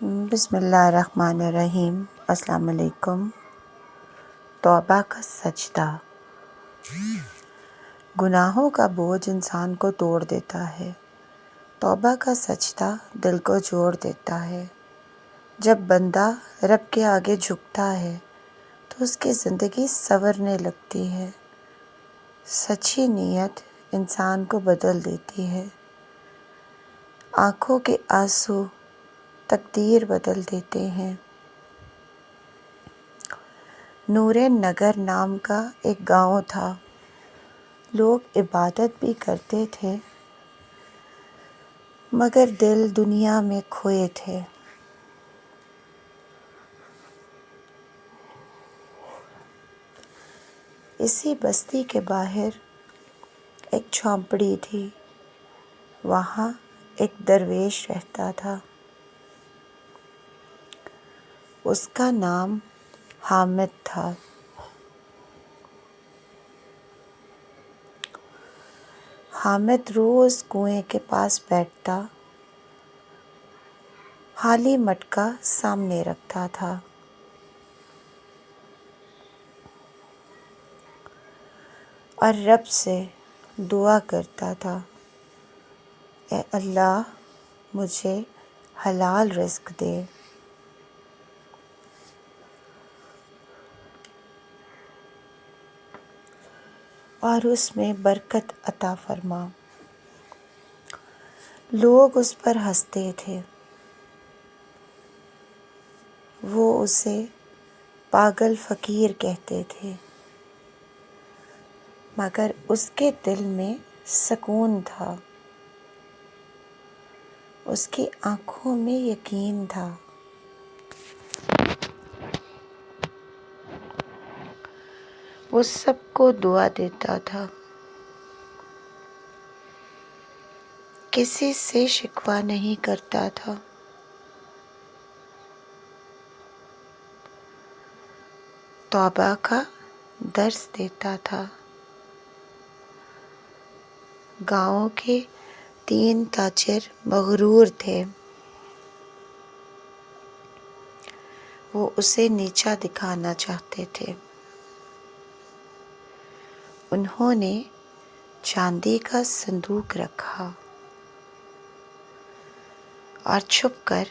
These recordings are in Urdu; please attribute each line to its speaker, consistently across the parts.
Speaker 1: بسم اللہ الرحمن الرحیم۔ السلام علیکم۔ توبہ کا سجدہ۔ گناہوں کا بوجھ انسان کو توڑ دیتا ہے۔ توبہ کا سجدہ دل کو جوڑ دیتا ہے۔ جب بندہ رب کے آگے جھکتا ہے تو اس کی زندگی سنورنے لگتی ہے۔ سچی نیت انسان کو بدل دیتی ہے۔ آنکھوں کے آنسو تقدیر بدل دیتے ہیں۔ نور نگر نام کا ایک گاؤں تھا۔ لوگ عبادت بھی کرتے تھے مگر دل دنیا میں کھوئے تھے۔ اسی بستی کے باہر ایک جھونپڑی تھی۔ وہاں ایک درویش رہتا تھا۔ اس کا نام حامد تھا۔ حامد روز کنویں کے پاس بیٹھتا، خالی مٹکا سامنے رکھتا تھا۔ اور رب سے دعا کرتا تھا، اے اللہ مجھے حلال رزق دے۔ اور اس میں برکت عطا فرما۔ لوگ اس پر ہنستے تھے۔ وہ اسے پاگل فقیر کہتے تھے مگر اس کے دل میں سکون تھا۔ اس کی آنکھوں میں یقین تھا۔ وہ سب کو دعا دیتا تھا۔ کسی سے شکوہ نہیں کرتا تھا۔ توبہ کا درس دیتا تھا۔ گاؤں کے 3 تاجر مغرور تھے۔ وہ اسے نیچا دکھانا چاہتے تھے۔ انہوں نے چاندی کا صندوق رکھا اور چھپ کر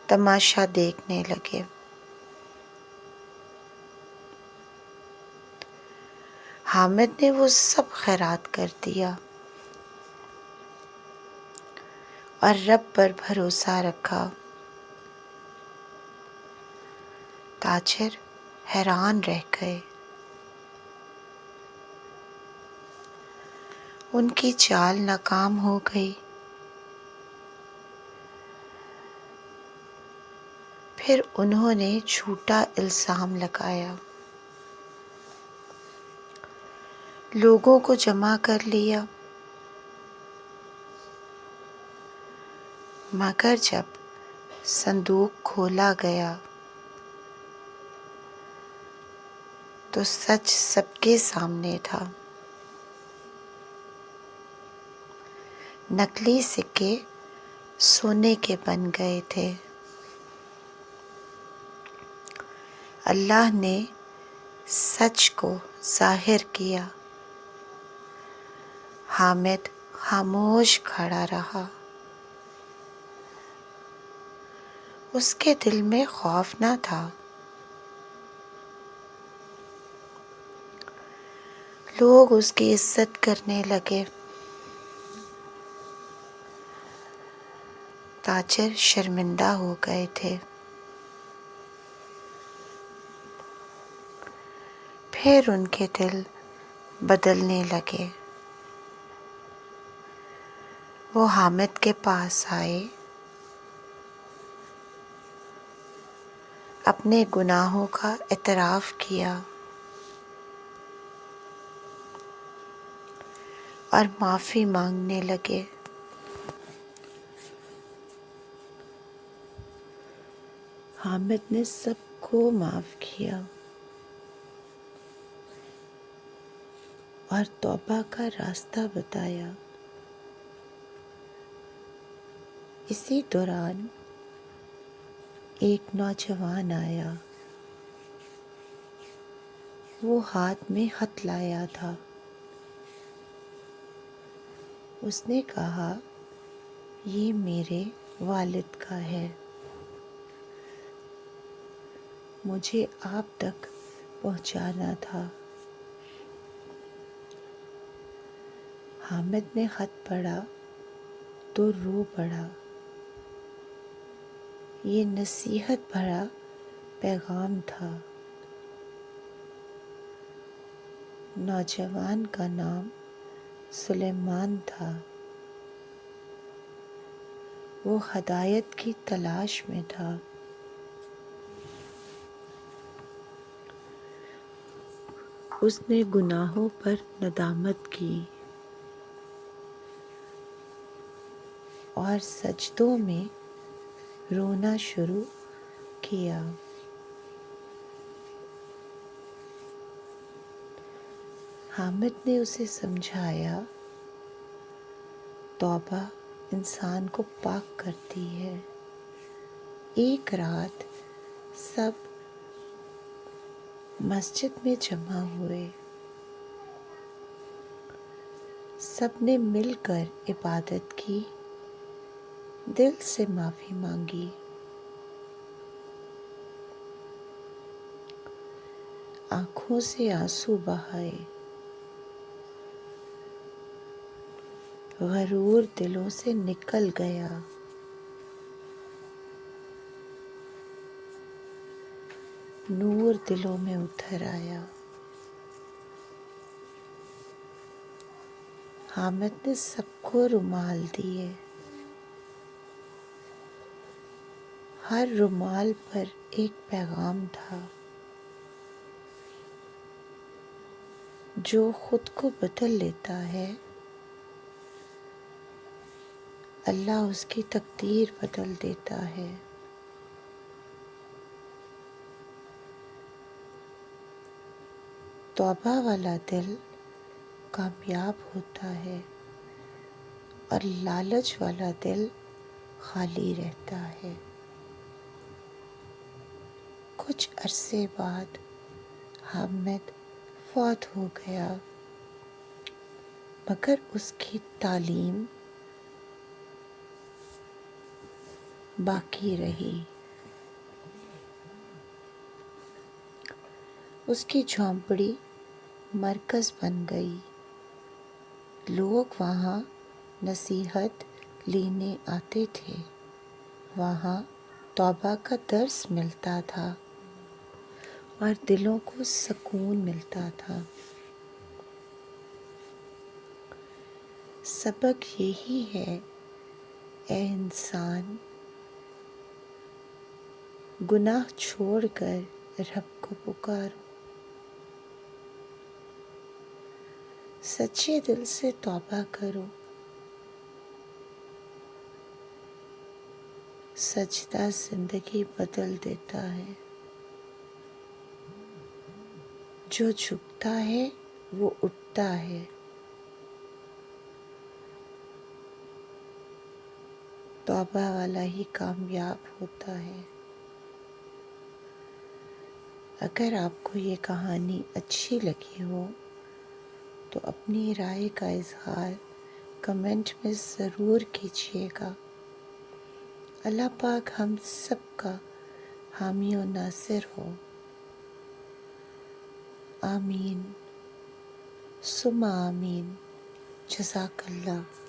Speaker 1: تماشا دیکھنے لگے۔ حامد نے وہ سب خیرات کر دیا اور رب پر بھروسہ رکھا۔ تاجر حیران رہ گئے۔ ان کی چال ناکام ہو گئی۔ پھر انہوں نے جھوٹا الزام لگایا۔ لوگوں کو جمع کر لیا مگر جب صندوق کھولا گیا تو سچ سب کے سامنے تھا۔ نقلی سکے سونے کے بن گئے تھے۔ اللہ نے سچ کو ظاہر کیا۔ حامد خاموش کھڑا رہا۔ اس کے دل میں خوف نہ تھا۔ لوگ اس کی عزت کرنے لگے۔ تاجر شرمندہ ہو گئے تھے۔ پھر ان کے دل بدلنے لگے۔ وہ حامد کے پاس آئے، اپنے گناہوں کا اعتراف کیا اور معافی مانگنے لگے۔ حامد نے سب کو معاف کیا اور توبہ کا راستہ بتایا۔ اسی دوران ایک نوجوان آیا، وہ ہاتھ میں خط لایا تھا۔ اس نے کہا، یہ میرے والد کا ہے، مجھے آپ تک پہنچانا تھا۔ حامد نے خط پڑھا تو رو پڑا۔ یہ نصیحت بھرا پیغام تھا۔ نوجوان کا نام سلیمان تھا۔ وہ ہدایت کی تلاش میں تھا۔ اس نے گناہوں پر ندامت کی اور سجدوں میں رونا شروع کیا۔ حامد نے اسے سمجھایا، توبہ انسان کو پاک کرتی ہے۔ ایک رات سب مسجد میں جمع ہوئے۔ سب نے مل کر عبادت کی، دل سے معافی مانگی۔ آنکھوں سے آنسو بہائے۔ غرور دلوں سے نکل گیا۔ نور دلوں میں اتر آیا۔ حامد نے سب کو رومال دیے۔ ہر رومال پر ایک پیغام تھا۔ جو خود کو بدل لیتا ہے، اللہ اس کی تقدیر بدل دیتا ہے۔ توبہ والا دل کامیاب ہوتا ہے اور لالچ والا دل خالی رہتا ہے۔ کچھ عرصے بعد حامد فوت ہو گیا، مگر اس کی تعلیم باقی رہی۔ اس کی جھونپڑی مرکز بن گئی۔ لوگ وہاں نصیحت لینے آتے تھے۔ وہاں توبہ کا درس ملتا تھا اور دلوں کو سکون ملتا تھا۔ سبق یہی ہے، اے انسان، گناہ چھوڑ کر رب کو پکارو، سچے دل سے توبہ کرو۔ سجدہ زندگی بدل دیتا ہے۔ جو جھکتا ہے وہ اٹھتا ہے۔ توبہ والا ہی کامیاب ہوتا ہے۔ اگر آپ کو یہ کہانی اچھی لگی ہو تو اپنی رائے کا اظہار کمنٹ میں ضرور کیجیے گا۔ اللہ پاک ہم سب کا حامی و ناصر ہو۔ آمین ثم آمین۔ جزاک اللہ۔